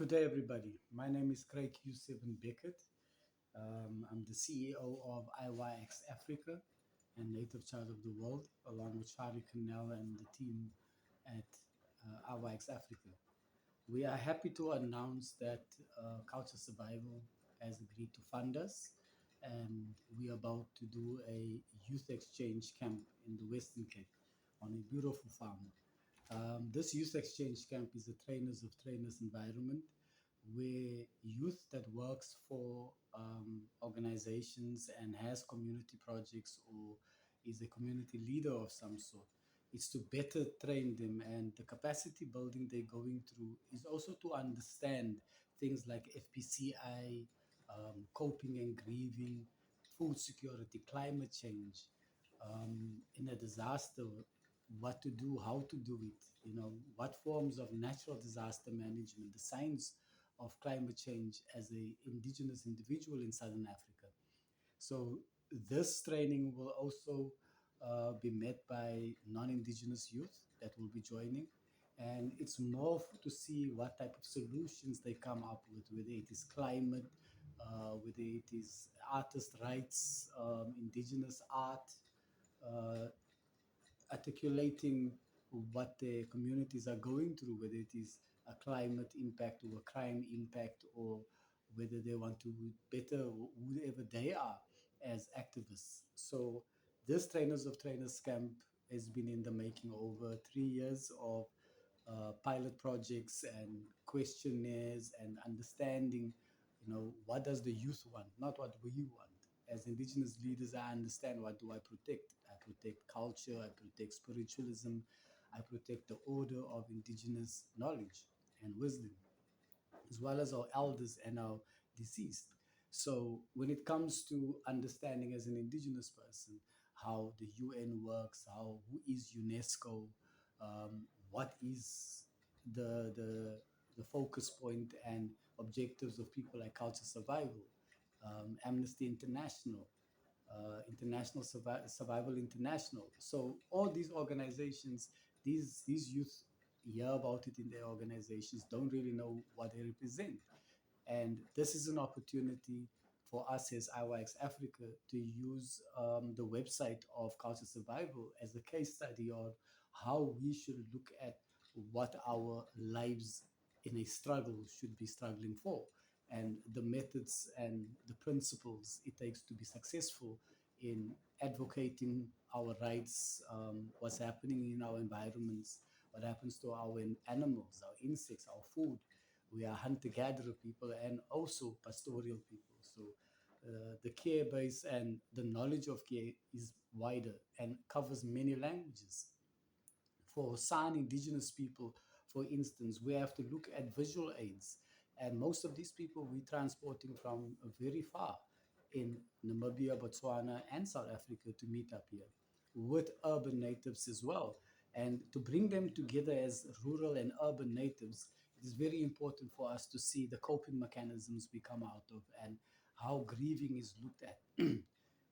Good day, everybody. My name is Craige Beckett. I'm the CEO of IYX Africa and Native Child of the World, along with Shari Cannell and the team at IYX Africa. We are happy to announce that Culture Survival has agreed to fund us, and we are about to do a youth exchange camp in the Western Cape on a beautiful farm. This youth exchange camp is a trainers of trainers environment where youth that works for organizations and has community projects or is a community leader of some sort. It's to better train them, and the capacity building they're going through is also to understand things like FPCI, coping and grieving, food security, climate change, in a disaster, what to do, how to do it, what forms of natural disaster management, the science of climate change as a indigenous individual in Southern Africa. So this training will also be met by non-indigenous youth that will be joining. And it's more to see what type of solutions they come up with, whether it is climate, whether it is artist rights, indigenous art, uh, articulating what the communities are going through, whether it is a climate impact or a crime impact, or whether they want to better whoever they are as activists. So this Trainers of Trainers camp has been in the making over 3 years of pilot projects and questionnaires and understanding, what does the youth want, not what we want. As indigenous leaders, I understand what do I protect. I protect culture, I protect spiritualism, I protect the order of indigenous knowledge and wisdom, as well as our elders and our deceased. So when it comes to understanding as an indigenous person how the UN works, how who is UNESCO, what is the focus point and objectives of people like Culture Survival, Amnesty International, Survival International. So all these organizations, these youth hear about it in their organizations, don't really know what they represent. And this is an opportunity for us as IYX Africa to use the website of Culture Survival as a case study on how we should look at what our lives in a struggle should be struggling for, and the methods and the principles it takes to be successful in advocating our rights, what's happening in our environments, what happens to our animals, our insects, our food. We are hunter-gatherer people and also pastoral people. So the care base and the knowledge of care is wider and covers many languages. For San indigenous people, for instance, we have to look at visual aids. And most of these people we're transporting from very far in Namibia, Botswana, and South Africa to meet up here with urban natives as well. And to bring them together as rural and urban natives, it is very important for us to see the coping mechanisms we come out of and how grieving is looked at.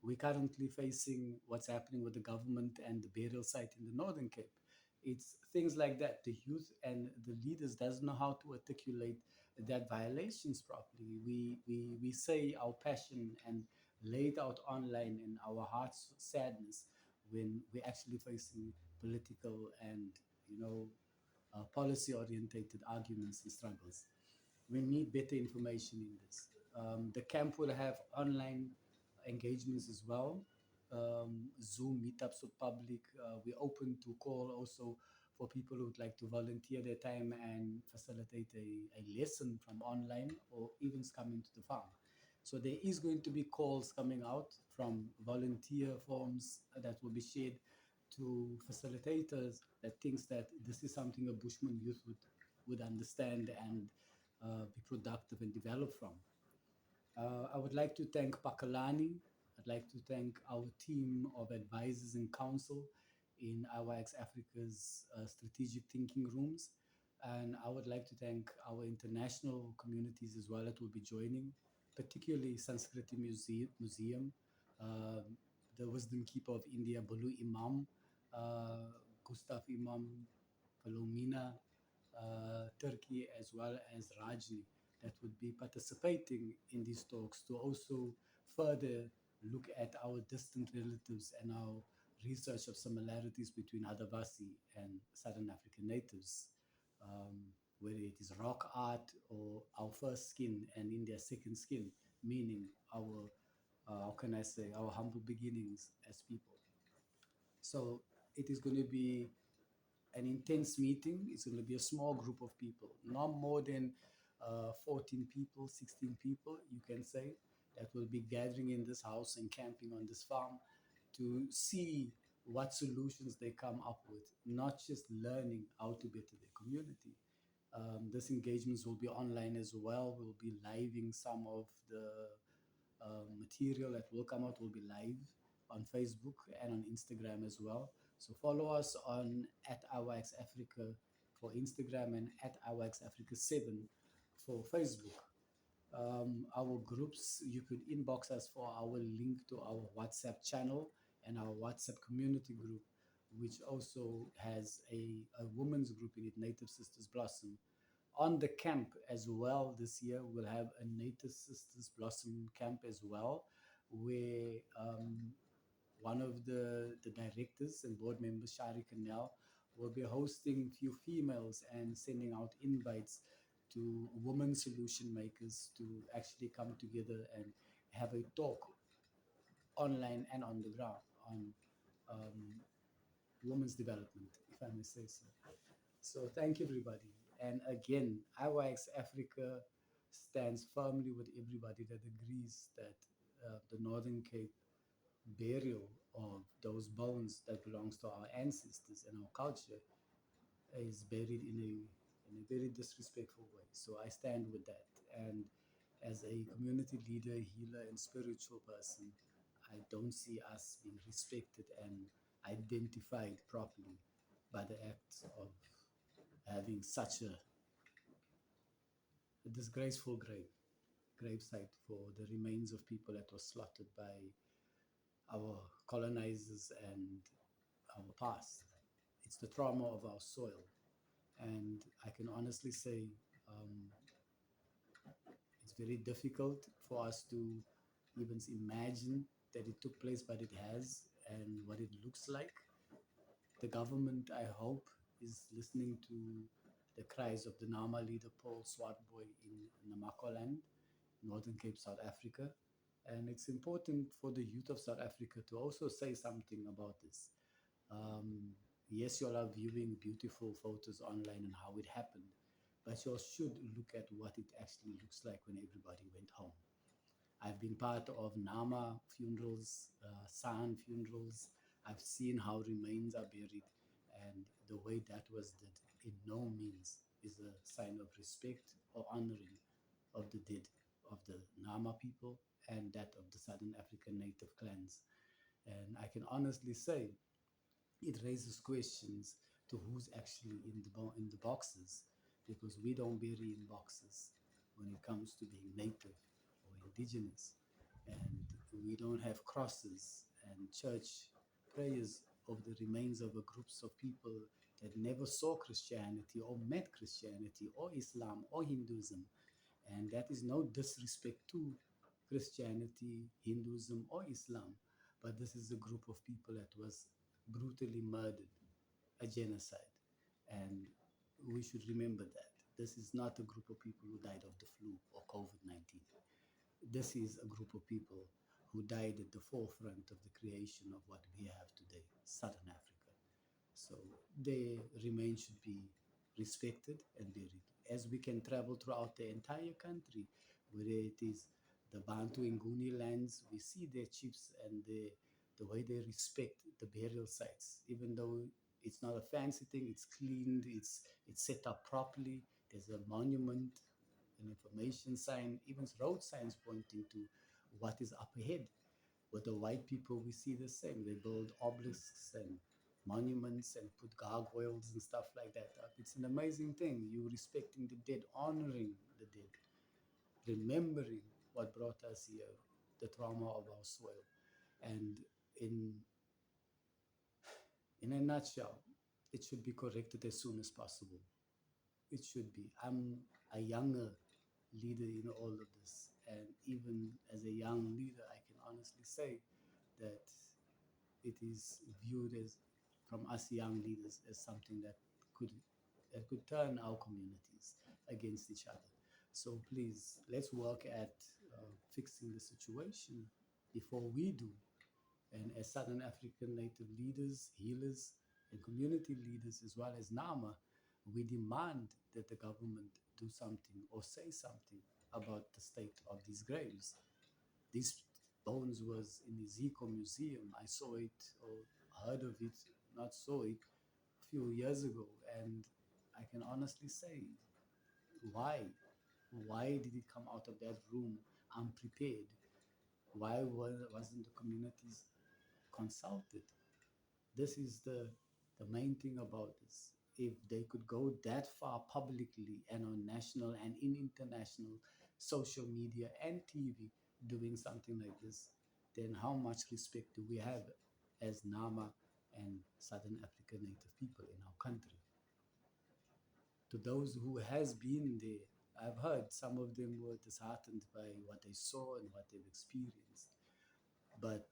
We're currently facing what's happening with the government and the burial site in the Northern Cape. It's things like that. The youth and the leaders doesn't know how to articulate that violations properly. We say our passion and lay it out online in our heart's sadness when we're actually facing political and policy orientated arguments and struggles. We need better information in this. The camp will have online engagements as well, Zoom meetups with public. We're open to call also for people who would like to volunteer their time and facilitate a lesson from online or even coming to the farm. So there is going to be calls coming out from volunteer forms that will be shared to facilitators that thinks that this is something a Bushman youth would understand and be productive and develop from. I would like to thank Pakalani. I'd like to thank our team of advisors and counsel in IYX Africa's strategic thinking rooms. And I would like to thank our international communities as well that will be joining, particularly Sanskriti Museum, uh, the Wisdom Keeper of India, Balu Imam, Gustav Imam, Palomina, Turkey, as well as Rajni, that would be participating in these talks to also further look at our distant relatives and our research of similarities between Adivasi and Southern African natives, whether it is rock art or our first skin and India's second skin, meaning our, how can I say, our humble beginnings as people. So it is going to be an intense meeting. It's going to be a small group of people, not more than 14 people, 16 people, you can say, that will be gathering in this house and camping on this farm to see what solutions they come up with, not just learning how to better their community. This engagements will be online as well. We'll be living some of the material that will come out will be live on Facebook and on Instagram as well. So follow us on at IYX Africa for Instagram and at IYX Africa 7 for Facebook. Our groups, you could inbox us for our link to our WhatsApp channel and our WhatsApp community group, which also has a women's group in it, Native Sisters Blossom. On the camp as well this year, we'll have a Native Sisters Blossom camp as well, where one of the directors and board members, Shari Canal, will be hosting few females and sending out invites to women solution makers to actually come together and have a talk online and on the ground on um, women's development, if I may say so. So thank you, everybody. And again, IYX Africa stands firmly with everybody that agrees that the Northern Cape burial of those bones that belongs to our ancestors and our culture is buried in a very disrespectful way. So I stand with that. And as a community leader, healer, and spiritual person, I don't see us being respected and identified properly by the act of having such a disgraceful gravesite for the remains of people that were slaughtered by our colonizers and our past. It's the trauma of our soil. And I can honestly say um, it's very difficult for us to even imagine that it took place, but it has, and what it looks like. The government, I hope, is listening to the cries of the Nama leader Paul Swartboy in Namaqualand, Northern Cape, South Africa. And it's important for the youth of South Africa to also say something about this. Um, yes, you all are viewing beautiful photos online and how it happened, but you all should look at what it actually looks like when everybody went home. I've been part of Nama funerals, San funerals. I've seen how remains are buried, and the way that was did in no means is a sign of respect or honoring of the dead of the Nama people and that of the Southern African native clans. And I can honestly say it raises questions to who's actually in in the boxes, because we don't bury in boxes when it comes to being native or indigenous, and we don't have crosses and church prayers of the remains of a groups of people that never saw Christianity or met Christianity or Islam or Hinduism. And that is no disrespect to Christianity, Hinduism, or Islam, but this is a group of people that was brutally murdered, a genocide. And we should remember that. This is not a group of people who died of the flu or COVID 19. This is a group of people who died at the forefront of the creation of what we have today, Southern Africa. So their remains should be respected and buried. As we can travel throughout the entire country, whether it is the Bantu Nguni lands, we see their chiefs and the way they respect the burial sites, even though it's not a fancy thing, it's cleaned, it's set up properly. There's a monument, an information sign, even road signs pointing to what is up ahead. With the white people, we see the same. They build obelisks and monuments and put gargoyles and stuff like that up. It's an amazing thing. You respecting the dead, honoring the dead, remembering what brought us here, the trauma of our soil. And in in a nutshell, it should be corrected as soon as possible. It should be. I'm a younger leader in all of this, and even as a young leader, I can honestly say that it is viewed as, from us young leaders, as something could could turn our communities against each other. So please, let's work at fixing the situation before we do. And as Southern African native leaders, healers, and community leaders, as well as NAMA, we demand that the government do something or say something about the state of these graves. These bones was in the Zico Museum. I saw it or heard of it, not saw it, a few years ago. And I can honestly say, why? Why did it come out of that room unprepared? Why wasn't the communities consulted? This is the main thing about this. If they could go that far publicly and on national and in international social media and TV doing something like this, then how much respect do we have as Nama and Southern African native people in our country? To those who has been there, I've heard some of them were disheartened by what they saw and what they've experienced. But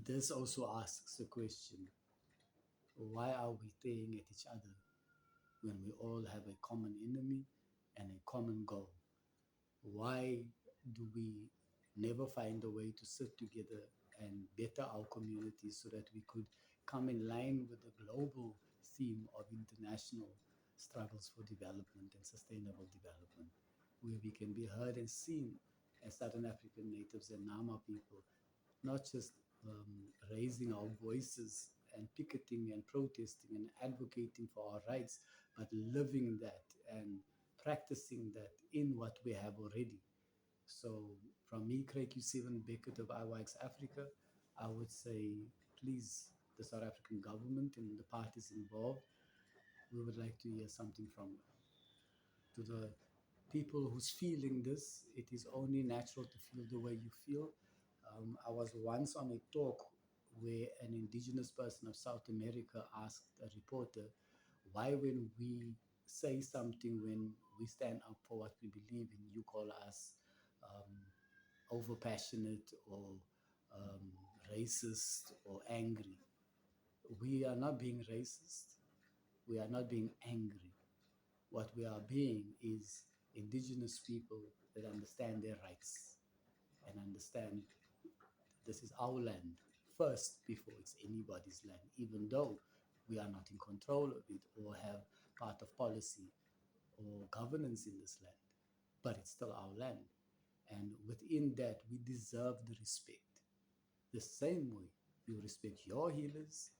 this also asks a question: why are we staring at each other when we all have a common enemy and a common goal? Why do we never find a way to sit together and better our communities so that we could come in line with the global theme of international struggles for development and sustainable development, where we can be heard and seen as Southern African natives and Nama people, not just raising our voices and picketing and protesting and advocating for our rights, but living that and practicing that in what we have already. So, from me, Craige Beckett of IYX Africa, I would say, please, the South African government and the parties involved, we would like to hear something from you. To the people who's feeling this, it is only natural to feel the way you feel. I was once on a talk where an indigenous person of South America asked a reporter why, when we say something, when we stand up for what we believe in, you call us overpassionate or um, racist or angry. We are not being racist. We are not being angry. What we are being is indigenous people that understand their rights and understand this is our land first before it's anybody's land, even though we are not in control of it or have part of policy or governance in this land, but it's still our land. And within that, we deserve the respect. The same way you respect your healers,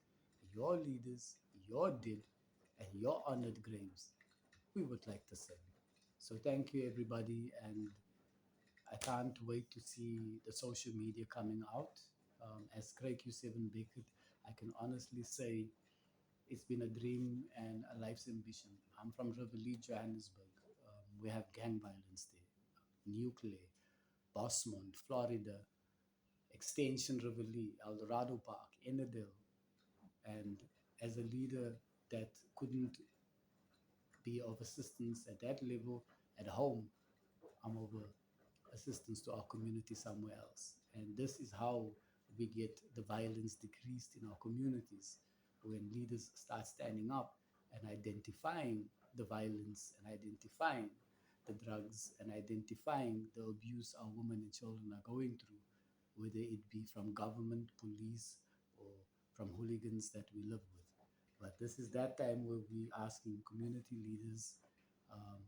your leaders, your dead, and your honored graves, we would like the same. So thank you, everybody, and I can't wait to see the social media coming out. As Craig Q7 Beckett, I can honestly say it's been a dream and a life's ambition. I'm from Riverlea, Johannesburg. We have gang violence there, nuclear, Bosmont, Florida, Extension Riverlea, El Dorado Park, Enidale. And as a leader that couldn't be of assistance at that level at home, I'm of assistance to our community somewhere else. And this is how we get the violence decreased in our communities, when leaders start standing up and identifying the violence and identifying the drugs and identifying the abuse our women and children are going through, whether it be from government, police, or from hooligans that we live with. But this is that time where we asking community leaders, um,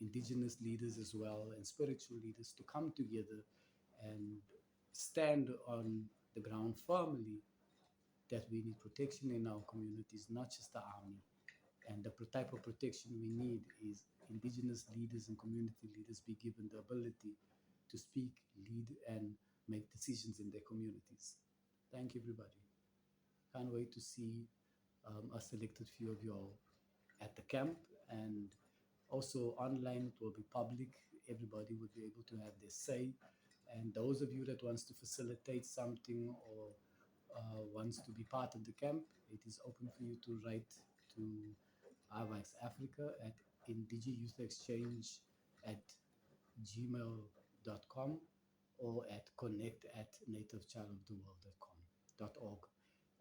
indigenous leaders as well, and spiritual leaders to come together and stand on the ground firmly that we need protection in our communities, not just the army. And the type of protection we need is indigenous leaders and community leaders be given the ability to speak, lead, and make decisions in their communities. Thank you, everybody. Can't wait to see a selected few of you all at the camp, and also online. It will be public. Everybody will be able to have their say. And those of you that wants to facilitate something or wants to be part of the camp, it is open for you to write to IYX Africa at indigiyouthexchange at gmail.com or at connect at nativechildoftheworld.org.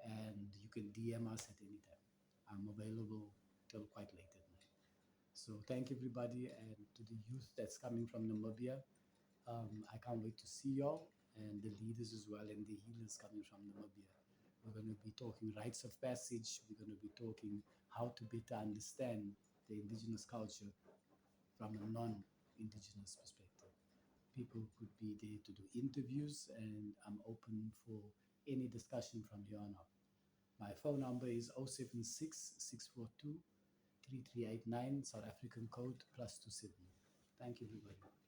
And you can DM us at any time. I'm available till quite late at night. So thank everybody, and to the youth that's coming from Namibia. I can't wait to see y'all and the leaders as well and the healers coming from Namibia. We're going to be talking rites of passage. We're going to be talking how to better understand the indigenous culture from a non-indigenous perspective. People could be there to do interviews, and I'm open for any discussion from here on out. My phone number is 076 642 3389, South African code +27. Thank you, everybody.